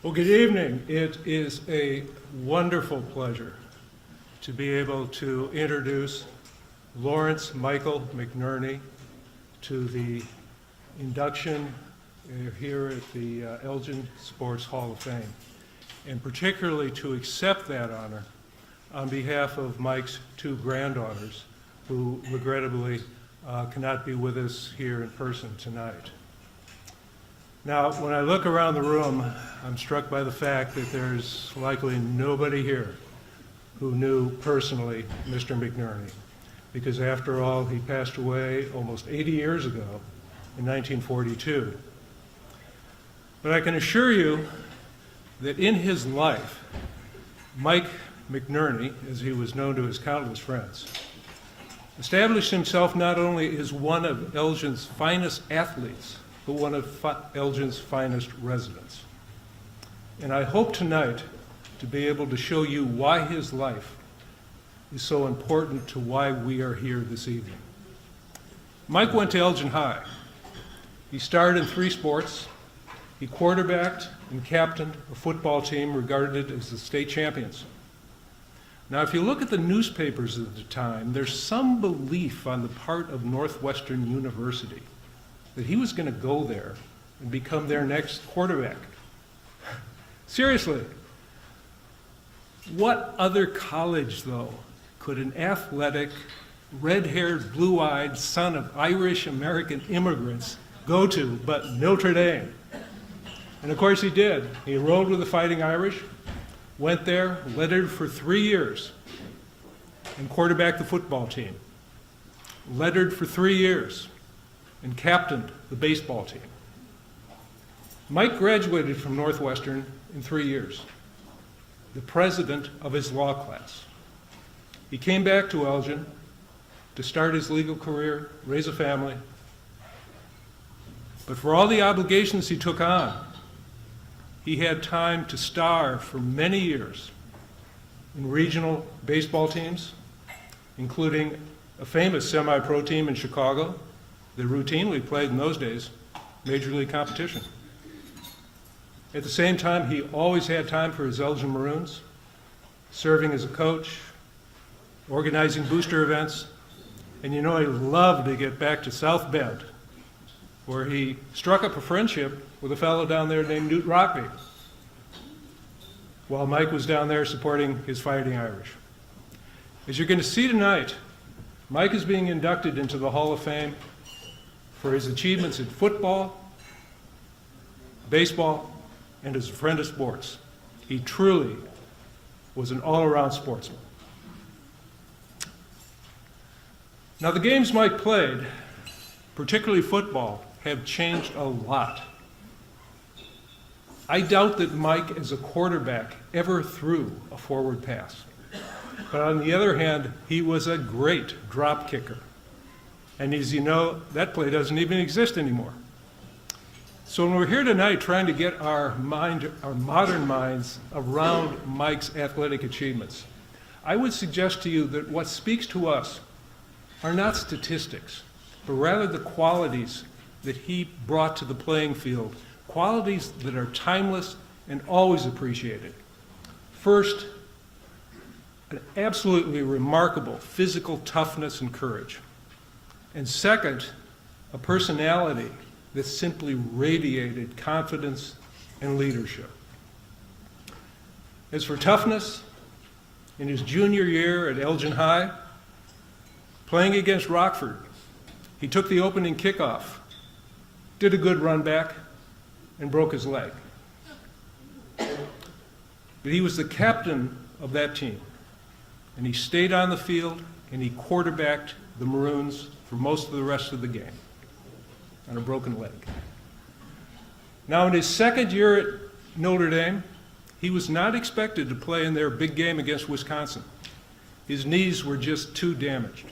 Well, good evening. It is a wonderful pleasure to be able to introduce Lawrence Michael McNerney to the induction here at the Elgin Sports Hall of Fame, and particularly to accept that honor on behalf of Mike's two granddaughters, who regrettably cannot be with us here in person tonight. Now, when I look around the room, I'm struck by the fact that there's likely nobody here who knew personally Mr. McNerney, because after all, he passed away almost 80 years ago in 1942. But I can assure you that in his life, Mike McNerney, as he was known to his countless friends, established himself not only as one of Elgin's finest athletes, but one of Elgin's finest residents. And I hope tonight to be able to show you why his life is so important to why we are here this evening. Mike went to Elgin High. He starred in 3 sports. He quarterbacked and captained a football team regarded as the state champions. Now, if you look at the newspapers at the time, there's some belief on the part of Northwestern University that he was going to go there and become their next quarterback. Seriously. What other college, though, could an athletic, red-haired, blue-eyed son of Irish-American immigrants go to but Notre Dame? And of course he did. He enrolled with the Fighting Irish, went there, lettered for 3 years, and quarterbacked the football team. Lettered for 3 years, and captained the baseball team. Mike graduated from Northwestern in 3 years, the president of his law class. He came back to Elgin to start his legal career, raise a family. But for all the obligations he took on, he had time to star for many years in regional baseball teams, including a famous semi-pro team in Chicago that routinely played in those days Major League competition. At the same time, he always had time for his Elgin Maroons, serving as a coach, organizing booster events, and you know he loved to get back to South Bend, where he struck up a friendship with a fellow down there named Newt Rockby, while Mike was down there supporting his Fighting Irish. As you're going to see tonight, Mike is being inducted into the Hall of Fame for his achievements in football, baseball, and as a friend of sports. He truly was an all-around sportsman. Now, the games Mike played, particularly football, have changed a lot. I doubt that Mike, as a quarterback, ever threw a forward pass. But on the other hand, he was a great drop kicker. And as you know, that play doesn't even exist anymore. So when we're here tonight trying to get our modern minds around Mike's athletic achievements, I would suggest to you that what speaks to us are not statistics, but rather the qualities that he brought to the playing field, qualities that are timeless and always appreciated. First, an absolutely remarkable physical toughness and courage. And second, a personality that simply radiated confidence and leadership. As for toughness, in his junior year at Elgin High, playing against Rockford, he took the opening kickoff, did a good run back, and broke his leg. But he was the captain of that team, and he stayed on the field, and he quarterbacked the Maroons for most of the rest of the game on a broken leg. Now, in his second year at Notre Dame, he was not expected to play in their big game against Wisconsin. His knees were just too damaged.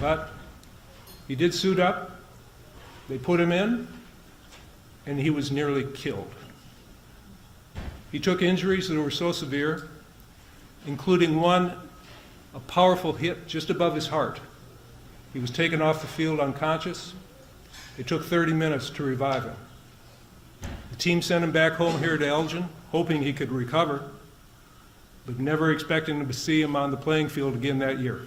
But he did suit up, they put him in, and he was nearly killed. He took injuries that were so severe, including one, a powerful hit just above his heart. He was taken off the field unconscious. It took 30 minutes to revive him. The team sent him back home here to Elgin, hoping he could recover, but never expecting to see him on the playing field again that year.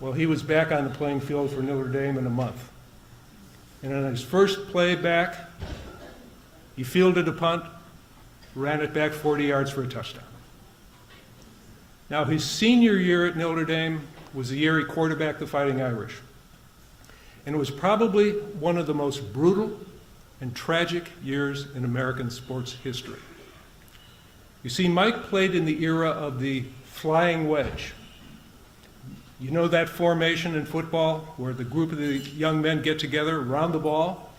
Well, he was back on the playing field for Notre Dame in a month. And on his first play back, he fielded a punt, ran it back 40 yards for a touchdown. Now, his senior year at Notre Dame was the year he quarterbacked the Fighting Irish. And it was probably one of the most brutal and tragic years in American sports history. You see, Mike played in the era of the flying wedge. You know that formation in football where the group of the young men get together around the ball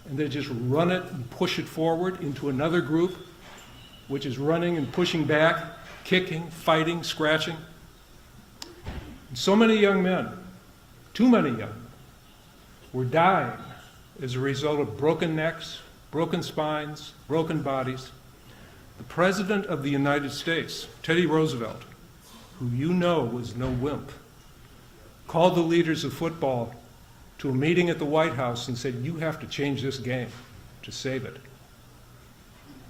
and they just run it and push it forward into another group, which is running and pushing back, kicking, fighting, scratching. And so many young men, too many young men, were dying as a result of broken necks, broken spines, broken bodies. The President of the United States, Teddy Roosevelt, who you know was no wimp, called the leaders of football to a meeting at the White House and said, "You have to change this game to save it."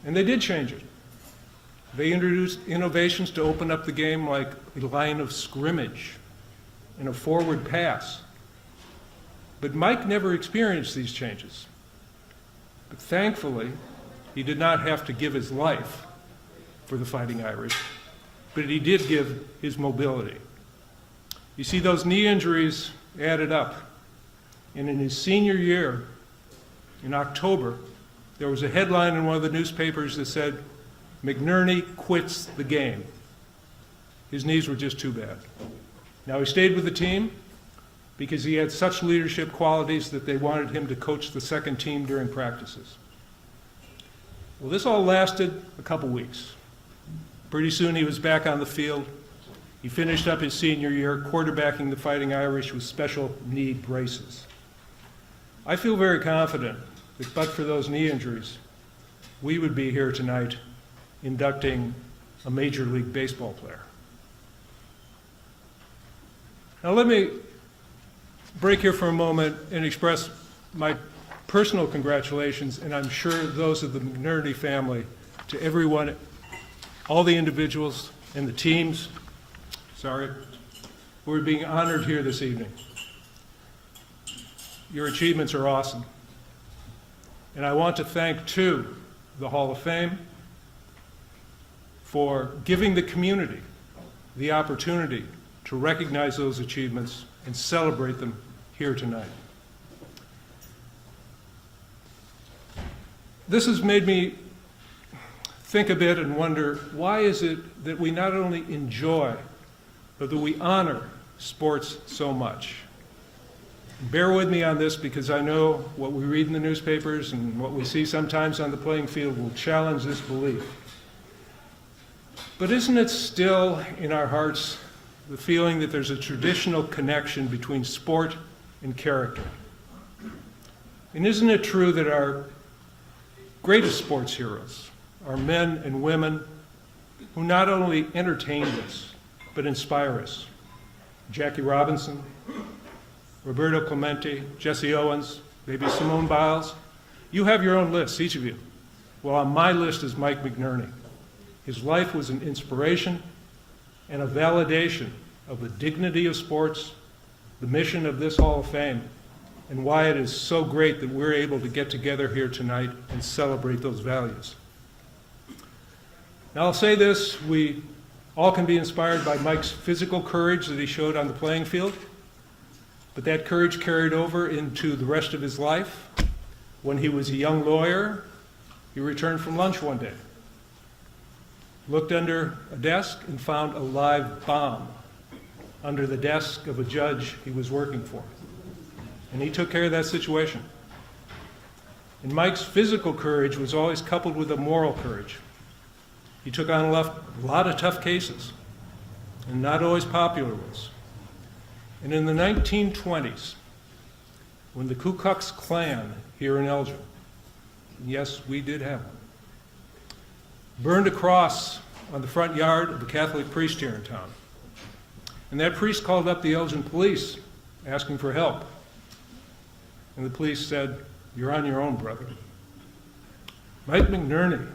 And they did change it. They introduced innovations to open up the game, like a line of scrimmage and a forward pass. But Mike never experienced these changes. But thankfully, he did not have to give his life for the Fighting Irish, but he did give his mobility. You see, those knee injuries added up. And in his senior year, in October, there was a headline in one of the newspapers that said, "McNerney quits the game." His knees were just too bad. Now, he stayed with the team because he had such leadership qualities that they wanted him to coach the second team during practices. Well, this all lasted a couple weeks. Pretty soon he was back on the field. He finished up his senior year quarterbacking the Fighting Irish with special knee braces. I feel very confident that but for those knee injuries, we would be here tonight inducting a Major League Baseball player. Now let me break here for a moment and express my personal congratulations, and I'm sure those of the McNerney family, to everyone, all the individuals and the teams, who are being honored here this evening. Your achievements are awesome. And I want to thank, too, the Hall of Fame for giving the community the opportunity to recognize those achievements and celebrate them here tonight. This has made me think a bit and wonder, why is it that we not only enjoy, but that we honor sports so much? Bear with me on this, because I know what we read in the newspapers and what we see sometimes on the playing field will challenge this belief. But isn't it still in our hearts the feeling that there's a traditional connection between sport and character? And isn't it true that our greatest sports heroes are men and women who not only entertain us, but inspire us? Jackie Robinson, Roberto Clemente, Jesse Owens, maybe Simone Biles. You have your own lists, each of you. Well, on my list is Mike McNerney. His life was an inspiration and a validation of the dignity of sports, the mission of this Hall of Fame, and why it is so great that we're able to get together here tonight and celebrate those values. Now, I'll say this, we all can be inspired by Mike's physical courage that he showed on the playing field, but that courage carried over into the rest of his life. When he was a young lawyer, he returned from lunch one day, looked under a desk and found a live bomb under the desk of a judge he was working for. And he took care of that situation. And Mike's physical courage was always coupled with a moral courage. He took on a lot of tough cases, and not always popular ones. And in the 1920s, when the Ku Klux Klan here in Elgin, yes, we did have one, burned a cross on the front yard of a Catholic priest here in town. And that priest called up the Elgin police asking for help. And the police said, "You're on your own, brother." Mike McNerney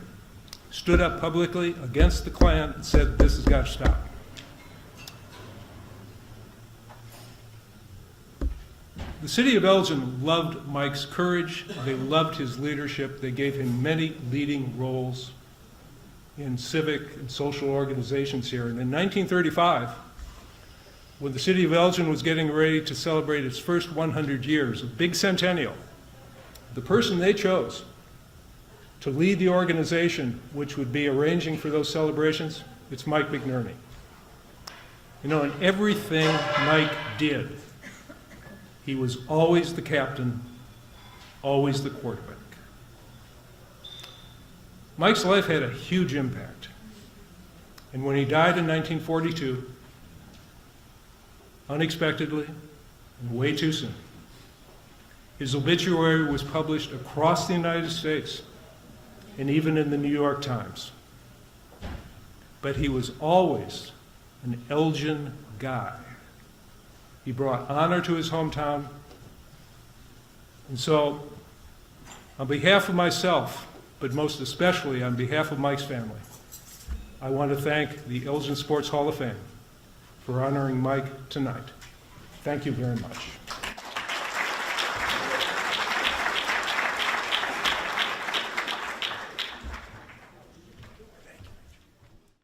stood up publicly against the Klan and said, "This has got to stop." The city of Elgin loved Mike's courage. They loved his leadership. They gave him many leading roles in civic and social organizations here. And in 1935, when the city of Elgin was getting ready to celebrate its first 100 years, a big centennial, the person they chose to lead the organization which would be arranging for those celebrations, it's Mike McNerney. You know, in everything Mike did, he was always the captain, always the quarterback. Mike's life had a huge impact. And when he died in 1942, unexpectedly and way too soon, his obituary was published across the United States and even in the New York Times. But he was always an Elgin guy. He brought honor to his hometown. And so, on behalf of myself, but most especially on behalf of Mike's family, I want to thank the Elgin Sports Hall of Fame for honoring Mike tonight. Thank you very much.